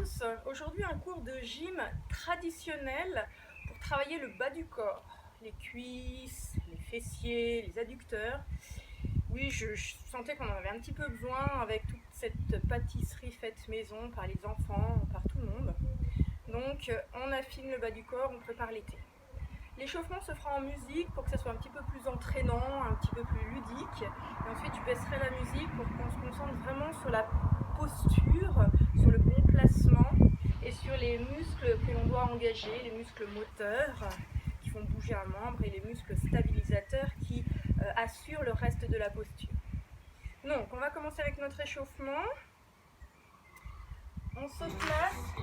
tous, aujourd'hui un cours de gym traditionnel pour travailler le bas du corps, les cuisses, les fessiers, les adducteurs. Oui, je sentais qu'on en avait un petit peu besoin avec toute cette pâtisserie faite maison par les enfants, par tout le monde. Donc on affine le bas du corps, on prépare l'été. L'échauffement se fera en musique pour que ça soit un petit peu plus entraînant, un petit peu plus ludique. Et ensuite, je baisserai la musique pour qu'on se concentre vraiment sur la posture, sur le bon placement et sur les muscles que l'on doit engager, les muscles moteurs qui font bouger un membre et les muscles stabilisateurs qui assurent le reste de la posture. Donc, on va commencer avec notre échauffement. On se place.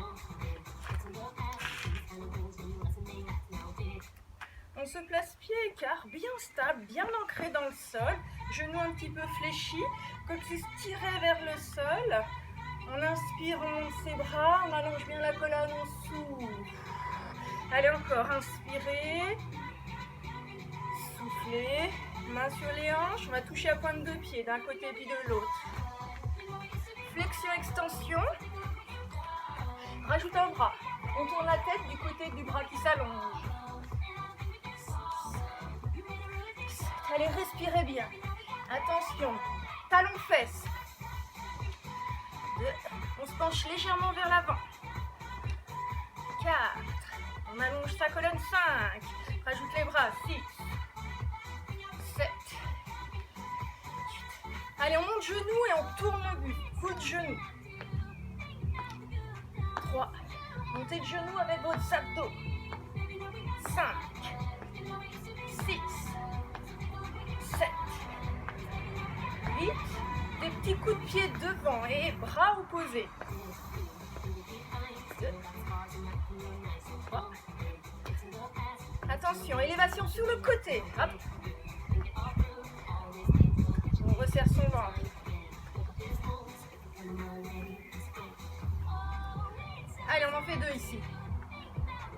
On se place pied écart, bien stable, bien ancré dans le sol, genoux un petit peu fléchis, coccyx tiré vers le sol. On inspire, on monte ses bras, on allonge bien la colonne, on souffle. Allez encore, inspirez, soufflez, main sur les hanches, on va toucher à pointe de pied d'un côté puis de l'autre. Flexion, extension, rajoute un bras, on tourne la tête du côté du bras qui s'allonge. Allez, respirez bien. Attention, talons-fesses. 2. On se penche légèrement vers l'avant. 4. On allonge sa colonne. 5. Rajoute les bras. 6. 7. 8. Allez, on monte genoux et on tourne le buste. Coup de genou. 3. Montez de genoux avec votre abdos. 5. 6. 7, 8, des petits coups de pied devant et bras opposés. 2, 3. Attention, élévation sur le côté. Hop. On resserre son ventre. Allez, on en fait 2 ici.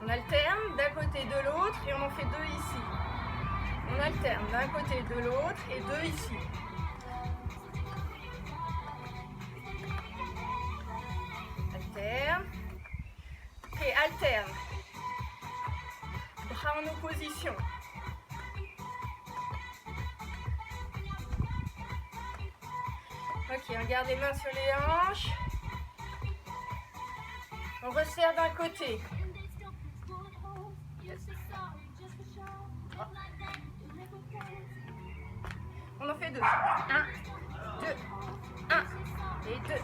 On alterne d'un côté de l'autre et on en fait 2 ici. On alterne d'un côté de l'autre et 2 ici. Alterne. Et alterne. Bras en opposition. Ok, on garde les mains sur les hanches. On resserre d'un côté. On en fait 2. 1, 2, 1 et 2,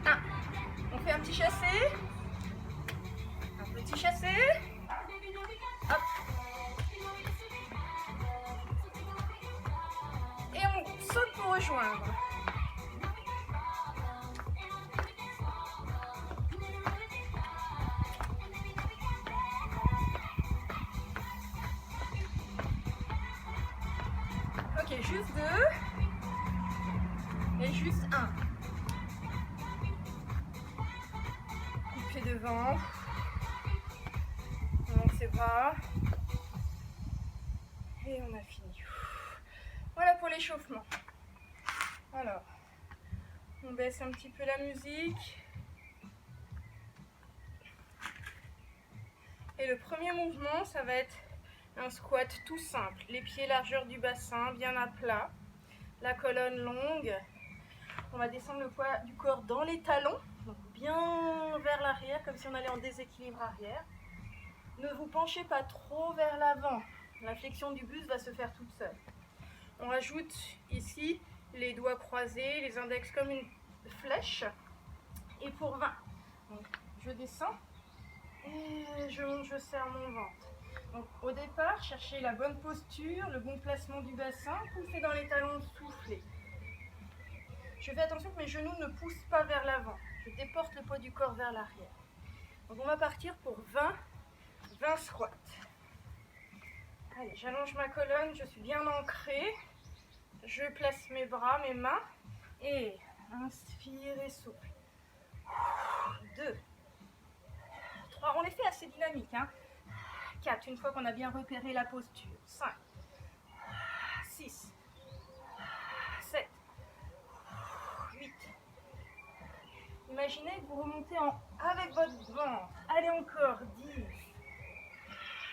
1. On fait un petit chassé. Un petit chassé. Hop. Et on saute pour rejoindre. Ok, juste 2 et juste 1. Coup de pied devant. On monte ses bras. Et on a fini. Voilà pour l'échauffement. Alors, on baisse un petit peu la musique. Et le premier mouvement, ça va être un squat tout simple. Les pieds largeur du bassin, bien à plat. La colonne longue. On va descendre le poids du corps dans les talons. Donc bien vers l'arrière, comme si on allait en déséquilibre arrière. Ne vous penchez pas trop vers l'avant. La flexion du buste va se faire toute seule. On rajoute ici les doigts croisés, les index comme une flèche. Et pour 20. Donc, je descends. Et je monte, je serre mon ventre. Donc au départ, cherchez la bonne posture, le bon placement du bassin, poussez dans les talons, soufflez. Je fais attention que mes genoux ne poussent pas vers l'avant. Je déporte le poids du corps vers l'arrière. Donc on va partir pour 20 squats. Allez, j'allonge ma colonne, je suis bien ancrée. Je place mes bras, mes mains. Et inspire et souffle. 2. 3, on les fait assez dynamiques. 4, une fois qu'on a bien repéré la posture. 5, 6, 7, 8, Imaginez que vous remontez avec votre ventre. Allez encore, 10,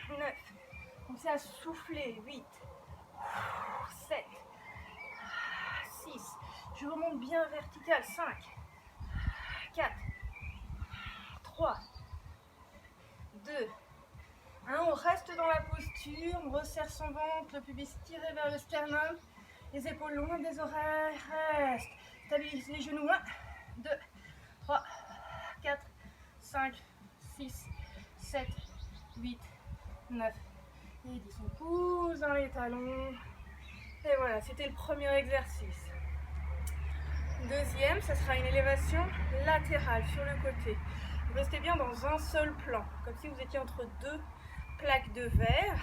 9, commencez à souffler, 8, 7, 6, je remonte bien vertical, 5, 4, 3, 2, 1, on reste dans la posture, on resserre son ventre, le pubis tiré vers le sternum, les épaules loin des oreilles, reste, stabilise les genoux, 1, 2, 3, 4, 5, 6, 7, 8, 9 et 10. On pousse dans les talons. Et voilà, c'était le premier exercice. Deuxième, ça sera une élévation latérale sur le côté. Vous restez bien dans un seul plan, comme si vous étiez entre deux plaques de verre.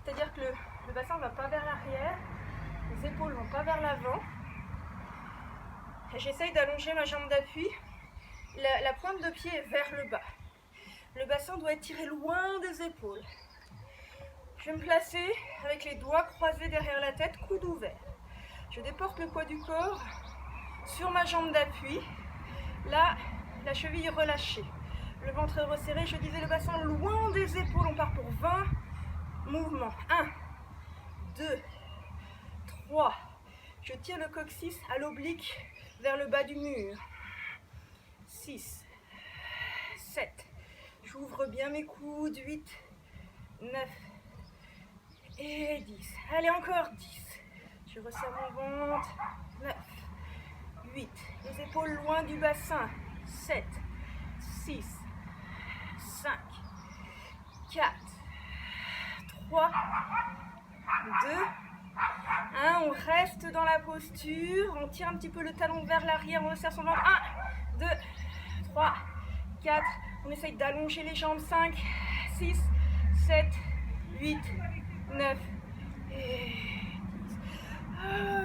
C'est-à-dire que le bassin ne va pas vers l'arrière, les épaules ne vont pas vers l'avant. J'essaye d'allonger ma jambe d'appui. La pointe de pied est vers le bas. Le bassin doit être tiré loin des épaules. Je vais me placer avec les doigts croisés derrière la tête, coude ouvert. Je déporte le poids du corps sur ma jambe d'appui. Là, la cheville relâchée. Le ventre resserré, je disais le bassin loin des épaules. On part pour 20 mouvements. 1, 2, 3. Je tire le coccyx à l'oblique vers le bas du mur. 6, 7. J'ouvre bien mes coudes. 8, 9 et 10. Allez, encore 10. Je resserre mon ventre. 9, 8. Les épaules loin du bassin. 7, 6, 5, 4, 3, 2, 1. On reste dans la posture. On tire un petit peu le talon vers l'arrière. On resserre son ventre. 1, 2, 3, 4. On essaye d'allonger les jambes. 5, 6, 7, 8, 9 et 10.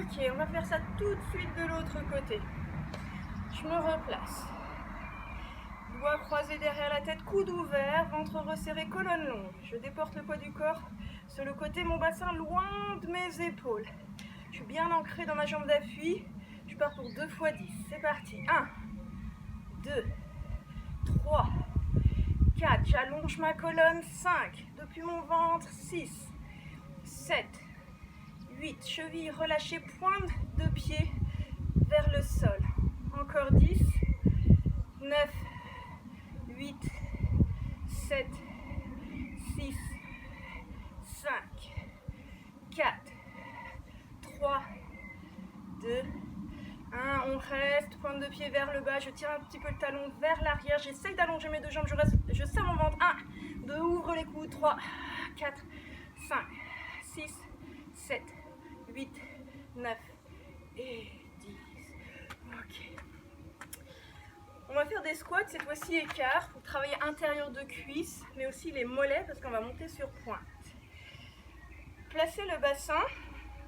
Ok, on va faire ça tout de suite de l'autre côté. Je me replace. Doigts croisés derrière la tête, coude ouvert, ventre resserré, colonne longue. Je déporte le poids du corps sur le côté, mon bassin loin de mes épaules. Je suis bien ancrée dans ma jambe d'appui. Je pars pour 2 fois 10. C'est parti. 1, 2, 3, 4. J'allonge ma colonne. 5. Depuis mon ventre. 6, 7, 8. Cheville relâchée, pointe de pied vers le sol. Encore 10, 9, 8, 7, 6, 5, 4, 3, 2, 1. On reste, pointe de pied vers le bas. Je tire un petit peu le talon vers l'arrière. J'essaye d'allonger mes 2 jambes. Je serre mon ventre. 1, 2, ouvre les coudes. 3, 4, 5, 6, 7, 8, 9 et 10. Ok. On va faire des squats, cette fois-ci écart, pour travailler intérieur de cuisse, mais aussi les mollets, parce qu'on va monter sur pointe. Placez le bassin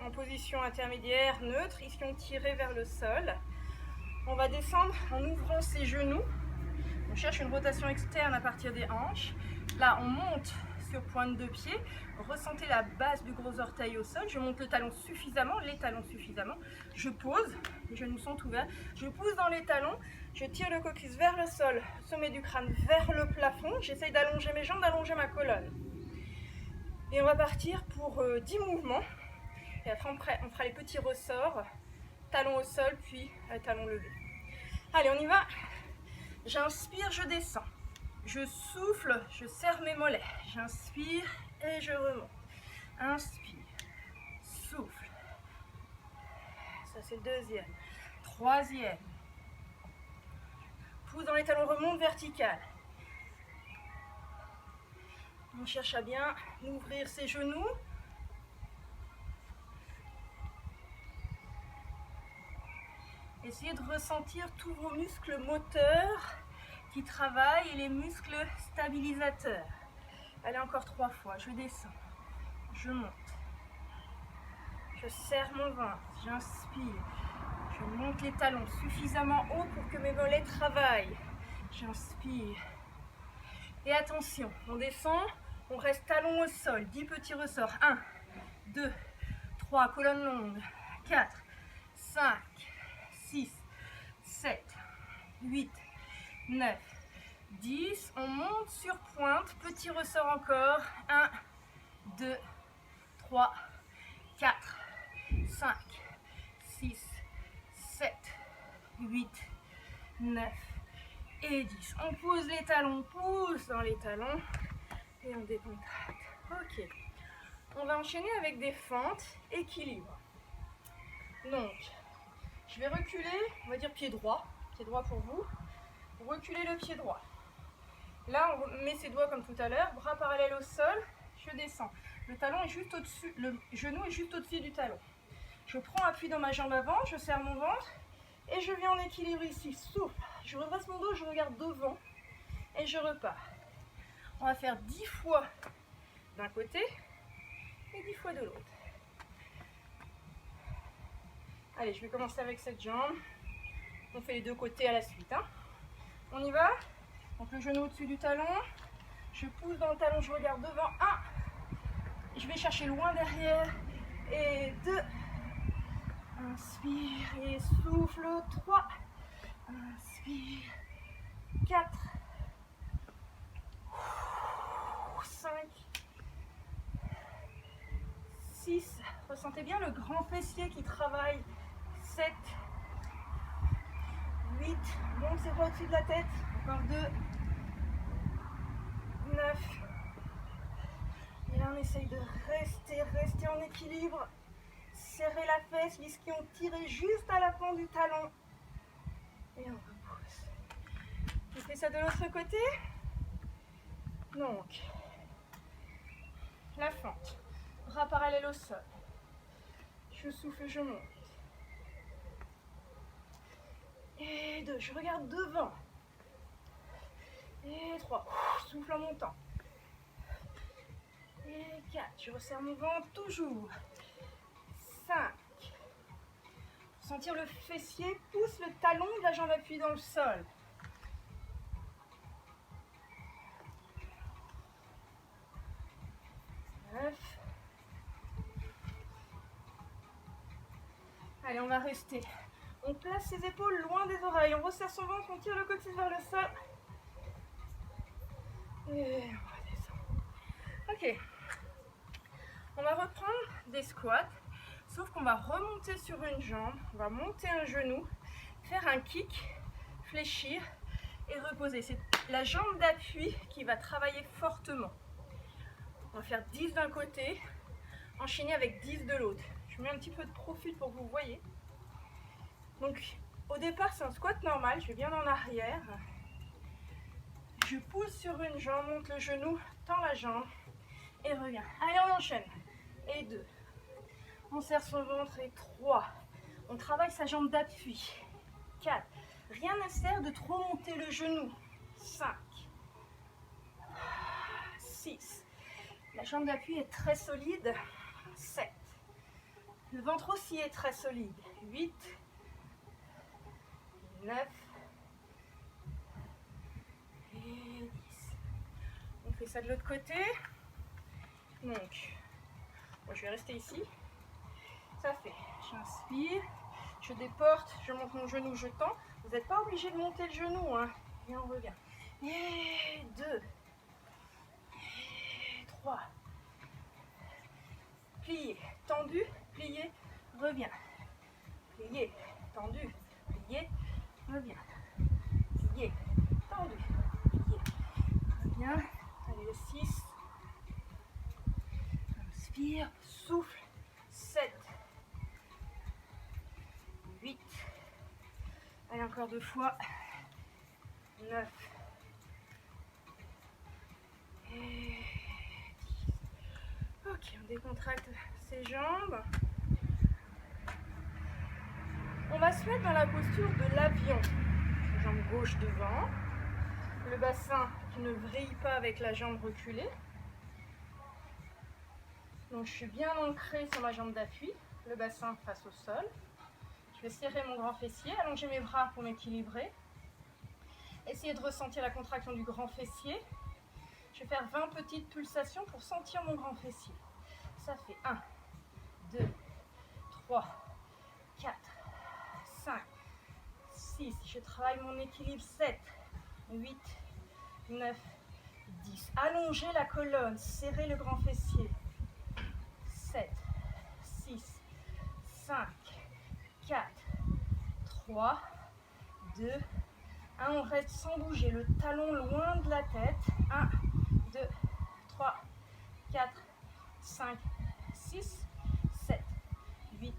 en position intermédiaire, neutre, ici on tiré vers le sol. On va descendre en ouvrant ses genoux. On cherche une rotation externe à partir des hanches. Là, on monte sur pointe de pied. Ressentez la base du gros orteil au sol. Je monte le talon suffisamment, les talons suffisamment. Je pose, les genoux sont ouverts. Je pousse dans les talons. Je tire le coccyx vers le sol, sommet du crâne vers le plafond. J'essaye d'allonger mes jambes, d'allonger ma colonne. Et on va partir pour 10 mouvements. Et après, on fera les petits ressorts. Talon au sol, puis talon levé. Allez, on y va. J'inspire, je descends. Je souffle, je serre mes mollets. J'inspire et je remonte. Inspire, souffle. Ça, c'est le deuxième. Troisième. Pousse dans les talons, remonte vertical. On cherche à bien ouvrir ses genoux. Essayez de ressentir tous vos muscles moteurs qui travaillent et les muscles stabilisateurs. Allez, encore 3 fois. Je descends. Je monte. Je serre mon ventre. J'inspire. Je monte les talons suffisamment haut pour que mes mollets travaillent. J'inspire. Et attention, on descend, on reste talon au sol. 10 petits ressorts. 1, 2, 3, colonne longue. 4, 5, 6, 7, 8, 9, 10. On monte sur pointe. Petit ressort encore. 1, 2, 3, 4, 5, 6, 7, 8, 9 et 10. On pose les talons, on pousse dans les talons et on décontracte. Ok. On va enchaîner avec des fentes, équilibre. Donc, je vais reculer, on va dire pied droit pour vous. Reculez le pied droit. Là, on met ses doigts comme tout à l'heure, bras parallèles au sol, je descends. Le talon est juste au-dessus, le genou est juste au-dessus du talon. Je prends appui dans ma jambe avant, je serre mon ventre et je viens en équilibre ici. Souffle. Je redresse mon dos, je regarde devant et je repars. On va faire 10 fois d'un côté et 10 fois de l'autre. Allez, je vais commencer avec cette jambe. On fait les deux côtés à la suite. Hein. On y va. Donc le genou au-dessus du talon. Je pousse dans le talon, je regarde devant. 1. Je vais chercher loin derrière. Et 2. Inspire et souffle. 3. Inspire. 4. 5. 6. Ressentez bien le grand fessier qui travaille. 7. 8. Monte ses bras au-dessus de la tête. Encore 2. 9. Et là, on essaye de rester en équilibre. Serrer la fesse, l'ischio tiré juste à la pointe du talon. Et on repousse. On fait ça de l'autre côté. Donc, la fente. Bras parallèles au sol. Je souffle, je monte. Et 2, je regarde devant. Et 3, souffle en montant. Et 4, je resserre mon ventre toujours. 5. Pour sentir le fessier, pousse le talon de la jambe appuyée dans le sol. 9. Allez, on va rester. On place ses épaules loin des oreilles. On resserre son ventre, on tire le coccyx vers le sol. Et on va descendre. Ok. On va reprendre des squats. Sauf qu'on va remonter sur une jambe. On va monter un genou. Faire un kick. Fléchir. Et reposer. C'est la jambe d'appui qui va travailler fortement. On va faire 10 d'un côté. Enchaîner avec 10 de l'autre. Je mets un petit peu de profil pour que vous voyez. Donc, au départ, c'est un squat normal. Je vais bien en arrière. Je pousse sur une jambe, monte le genou, tends la jambe et reviens. Allez, on enchaîne. Et 2. On serre son ventre. Et 3. On travaille sa jambe d'appui. 4. Rien ne sert de trop monter le genou. 5. 6. La jambe d'appui est très solide. 7. Le ventre aussi est très solide. 8. 9. Et 10. On fait ça de l'autre côté. Donc, moi, je vais rester ici. Ça fait, j'inspire, je déporte, je monte mon genou, je tends. Vous n'êtes pas obligé de monter le genou, hein. Et on revient. Et 2. Et 3. Plié, tendu, plié, reviens. Plié, tendu, plié, reviens. Plié, tendu, plié, reviens. Allez, le 6. Inspire, souffle. 7. 8. Allez, encore 2 fois. 9. Et 10. Ok, on décontracte ses jambes. On va se mettre dans la posture de l'avion. Jambe gauche devant. Le bassin qui ne vrille pas avec la jambe reculée. Donc je suis bien ancrée sur ma jambe d'appui. Le bassin face au sol. Je vais serrer mon grand fessier, allonger mes bras pour m'équilibrer. Essayez de ressentir la contraction du grand fessier. Je vais faire 20 petites pulsations pour sentir mon grand fessier. Ça fait 1, 2, 3, 4, 5, 6. Je travaille mon équilibre. 7, 9, 10. Allongez la colonne, serrez le grand fessier. 7, 6, 5, 4, 3, 2, 1. On reste sans bouger, le talon loin de la tête. 1, 2, 3, 4, 5, 6, 7, 8,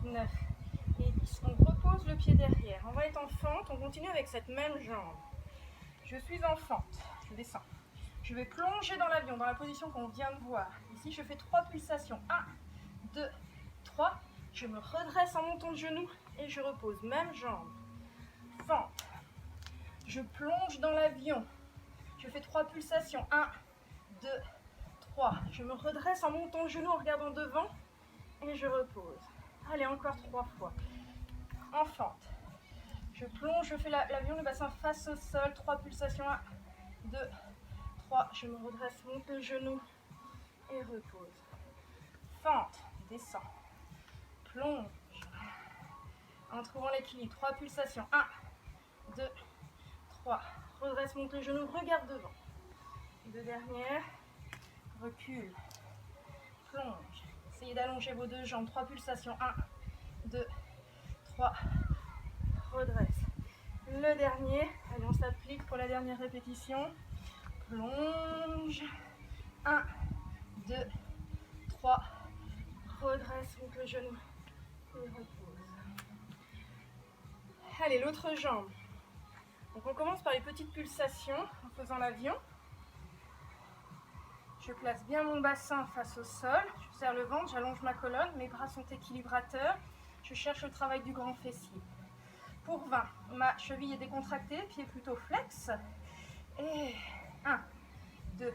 9 et 10. On repose le pied derrière. On va être en fente. On continue avec cette même jambe. Je suis en fente. Je descends. Je vais plonger dans l'avion, dans la position qu'on vient de voir. Ici, je fais 3 pulsations. 1, 2, 3. Je me redresse en montant le genou et je repose. Même jambe. Fente. Je plonge dans l'avion. Je fais 3 pulsations. 1, 2, 3. Je me redresse en montant le genou, en regardant devant et je repose. Allez, encore 3 fois. En fente. Je plonge, je fais l'avion, le bassin face au sol. 3 pulsations. 1, 2, 3. Je me redresse, monte le genou et repose. Fente, descend. Plonge. En trouvant l'équilibre. 3 pulsations. 1, 2, 3. Redresse, monte le genou, regarde devant. 2 dernières. Recule. Plonge. Essayez d'allonger vos 2 jambes. 3 pulsations. 1, 2, 3. Redresse. Le dernier. Allez, on s'applique pour la dernière répétition. Plonge. 1, 2, 3. Redresse, monte le genou. Et repose. Allez, l'autre jambe. Donc on commence par les petites pulsations en faisant l'avion. Je place bien mon bassin face au sol. Je serre le ventre, j'allonge ma colonne. Mes bras sont équilibrateurs. Je cherche le travail du grand fessier. Pour 20, ma cheville est décontractée, pied plutôt flex. Et 1, 2,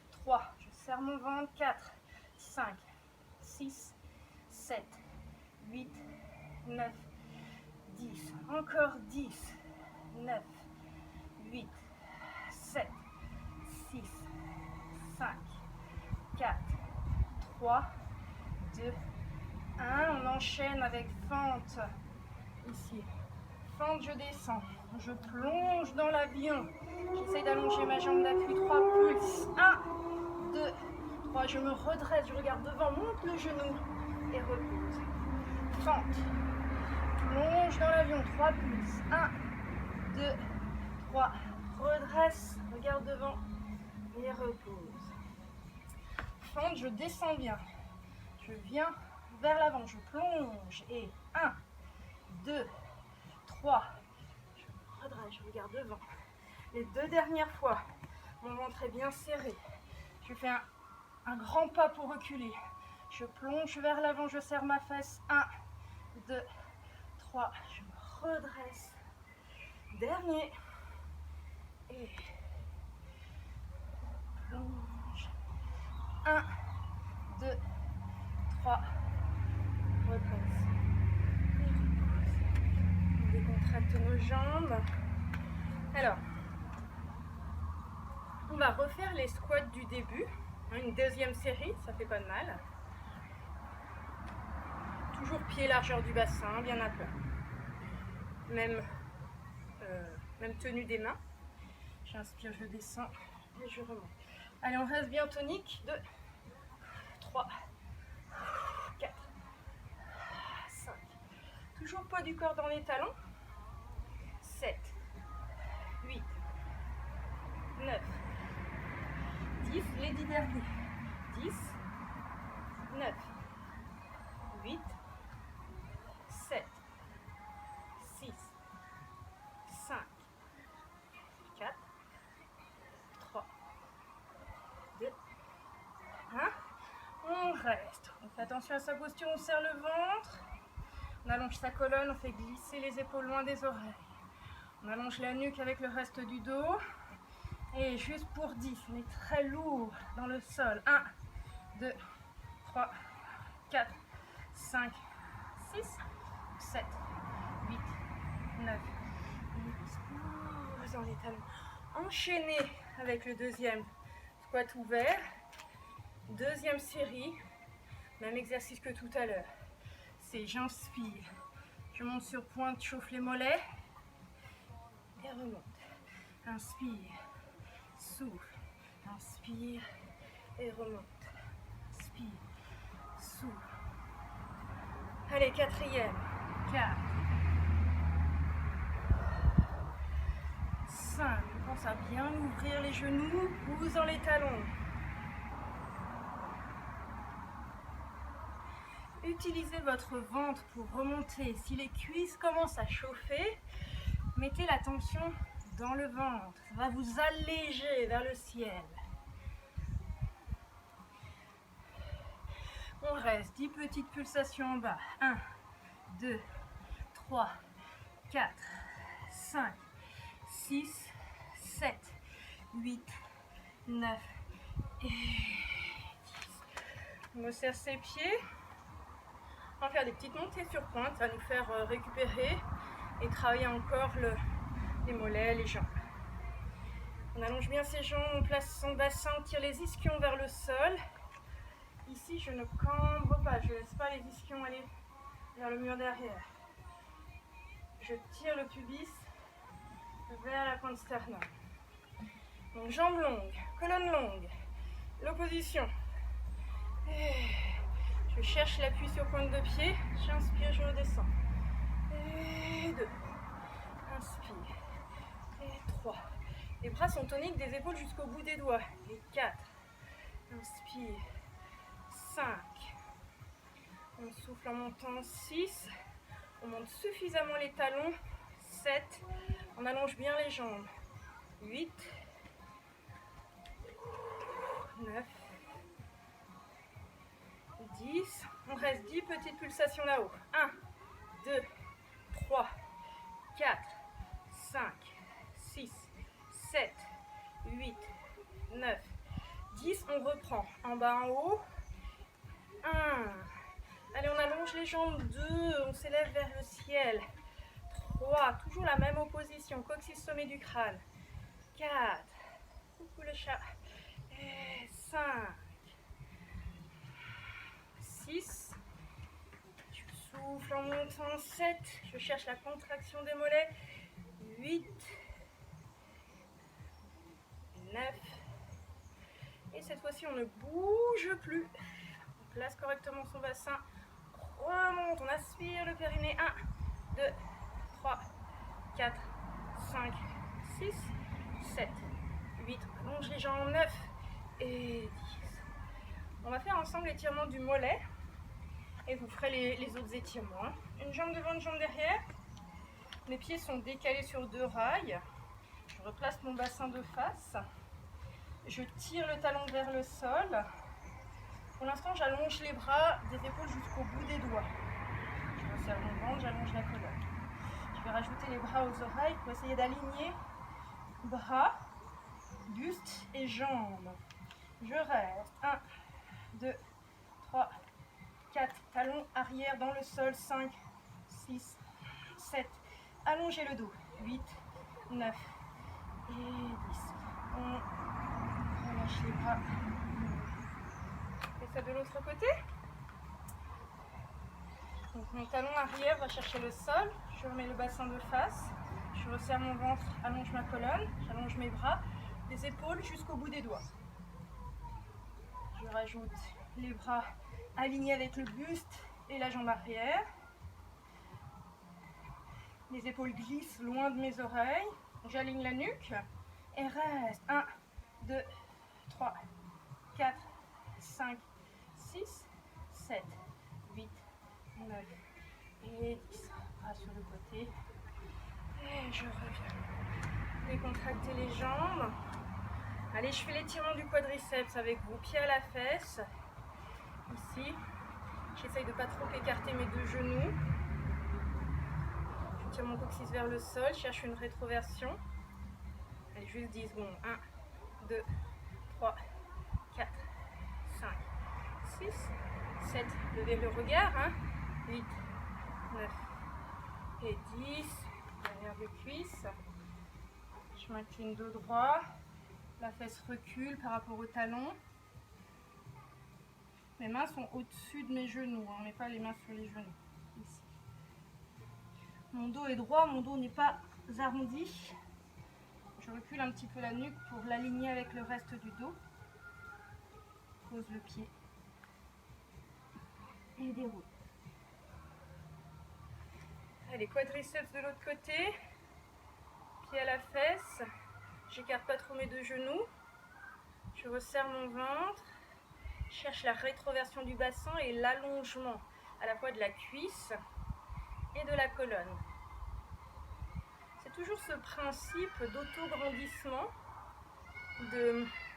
3. Je serre mon ventre. 4, 5, 6, 7, 8, 9, 10. Encore 10, 9, 8, 7, 6, 5, 4, 3, 2, 1. On enchaîne avec fente. Ici. Fente, je descends. Je plonge dans l'avion. J'essaie d'allonger ma jambe d'appui. 3 pulses. 1, 2, 3. Je me redresse. Je regarde devant. Monte le genou. Et repose. Fente. Plonge dans l'avion. 3 pulses. 1, 2, 3. Redresse. Regarde devant. Et repose. Fente, je descends bien. Je viens vers l'avant. Je plonge. Et 1, 2, 3. Je me redresse. Je regarde devant. Les 2 dernières fois, mon ventre est bien serré. Je fais un grand pas pour reculer. Je plonge vers l'avant. Je serre ma fesse. 1, 2, 3. Je me redresse. Dernier. Et plonge. 1, 2, 3. Redresse. Et repose. On décontracte nos jambes. Alors, on va refaire les squats du début. Une deuxième série, ça fait pas de mal. Toujours pied largeur du bassin, bien à plat. Même tenue des mains. J'inspire, je descends et je remonte. Allez, on reste bien tonique. 2, 3, 4, 5. Toujours poids du corps dans les talons. 7, 8, 9, 10. Les 10 derniers. 10, 9, 8, 7, 6, 5, 4, 3, 2, 1. On reste. On fait attention à sa posture, on serre le ventre. On allonge sa colonne, on fait glisser les épaules loin des oreilles. On allonge la nuque avec le reste du dos. Et juste pour 10, on est très lourd dans le sol. 1, 2, 3, 4, 5, 6, 7, 8, 9, 10. Pousse dans les talons. Enchaînez avec le deuxième squat ouvert. Deuxième série. Même exercice que tout à l'heure. C'est j'inspire. Je monte sur pointe, chauffe les mollets. Et remonte. Inspire. souffle. Inspire et remonte. Inspire, souffle. Allez, quatrième. 4. 5. On pense à bien ouvrir les genoux, poussant les talons. Utilisez votre ventre pour remonter. Si les cuisses commencent à chauffer, mettez la tension dans le ventre. Ça va vous alléger vers le ciel. On reste 10 petites pulsations en bas. 1, 2, 3, 4, 5, 6, 7, 8, 9 et 10. On resserre ses pieds. On va faire des petites montées sur pointe. Ça va nous faire récupérer et travailler encore les mollets, les jambes. On allonge bien ses jambes, on place son bassin, on tire les ischions vers le sol. Ici, je ne cambre pas, je ne laisse pas les ischions aller vers le mur derrière. Je tire le pubis vers la pointe sternum. Donc, jambes longues, colonne longue, l'opposition. Je cherche l'appui sur pointe de pied, j'inspire, je redescends. Et 2. Inspire. Et 3. Les bras sont toniques des épaules jusqu'au bout des doigts. Et 4. Inspire. 5. On souffle en montant. 6. On monte suffisamment les talons. 7. On allonge bien les jambes. 8. 9. 10. On reste 10 petites pulsations là-haut. 1, 2, 3, 4, 5, 6, 7, 8, 9, 10. On reprend en bas, en haut. 1. Allez, on allonge les jambes. 2. On s'élève vers le ciel. 3. Toujours la même opposition. Coccyx, sommet du crâne. 4. Coucou le chat. Et 5. 6. Je souffle en montant. 7. Je cherche la contraction des mollets. 8. 9. Et cette fois-ci, on ne bouge plus. On place correctement son bassin. Remonte. On aspire le périnée. 1, 2, 3, 4, 5, 6, 7, 8. On allonge les jambes. 9 et 10. On va faire ensemble l'étirement du mollet. Et vous ferez les autres étirements. Une jambe devant, une jambe derrière. Mes pieds sont décalés sur 2 rails. Je replace mon bassin de face. Je tire le talon vers le sol. Pour l'instant, j'allonge les bras des épaules jusqu'au bout des doigts. Je resserre mon ventre, j'allonge la colonne. Je vais rajouter les bras aux oreilles pour essayer d'aligner bras, buste et jambes. Je reste. 1, 2, 3, 4. Talons arrière dans le sol. 5, 6, 7. Allongez le dos. 8, 9 et 10. On relâche les bras. Et ça de l'autre côté. Donc mon talon arrière va chercher le sol. Je remets le bassin de face. Je resserre mon ventre, allonge ma colonne. J'allonge mes bras, les épaules jusqu'au bout des doigts. Je rajoute les bras alignés avec le buste et la jambe arrière. Les épaules glissent loin de mes oreilles. J'aligne la nuque et reste. 1, 2, 3, 4, 5, 6, 7, 8, 9 et 10. Bras sur le côté. Et je reviens. Décontractez les jambes. Allez, je fais l'étirement du quadriceps avec vos pieds à la fesse. Ici. J'essaye de ne pas trop écarter mes 2 genoux. Je tire mon coccyx vers le sol. Je cherche une rétroversion. Allez, juste 10 secondes. 1, 2, 3, 4, 5, 6, 7. Levez le regard. 8, 9 et 10. Derrière les cuisses. Je m'incline dos droit. La fesse recule par rapport au talon. Mes mains sont au-dessus de mes genoux. On ne met pas les mains sur les genoux. Ici. Mon dos est droit, mon dos n'est pas arrondi. Je recule un petit peu la nuque pour l'aligner avec le reste du dos. Pose le pied et déroule. Allez, quadriceps de l'autre côté, pied à la fesse. J'écarte pas trop mes deux genoux. Je resserre mon ventre. Cherche la rétroversion du bassin et l'allongement à la fois de la cuisse et de la colonne. C'est toujours ce principe d'auto-grandissement,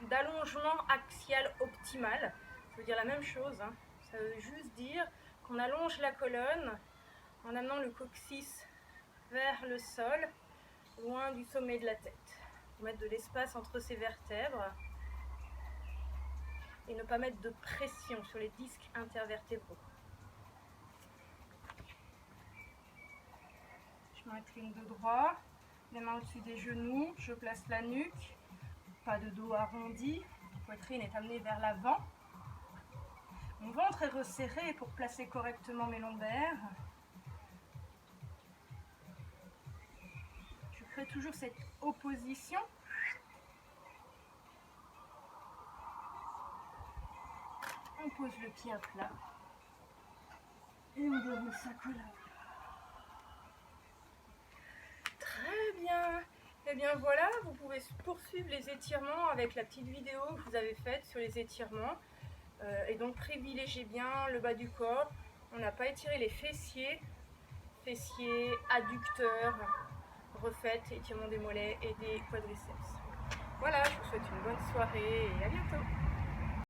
d'allongement axial optimal. Ça veut dire la même chose, hein. Ça veut juste dire qu'on allonge la colonne en amenant le coccyx vers le sol, loin du sommet de la tête. Pour mettre de l'espace entre ces vertèbres et ne pas mettre de pression sur les disques intervertébraux. Je m'incline de droit, les mains au-dessus des genoux, je place la nuque, pas de dos arrondi, la poitrine est amenée vers l'avant. Mon ventre est resserré pour placer correctement mes lombaires. Je crée toujours cette opposition. On pose le pied à plat et on déroule sa colonne. Très bien. Et bien voilà, vous pouvez poursuivre les étirements avec la petite vidéo que vous avez faite sur les étirements. Et donc privilégiez bien le bas du corps. On n'a pas étiré les fessiers, adducteurs, refaites, étirement des mollets et des quadriceps. Voilà, je vous souhaite une bonne soirée et à bientôt.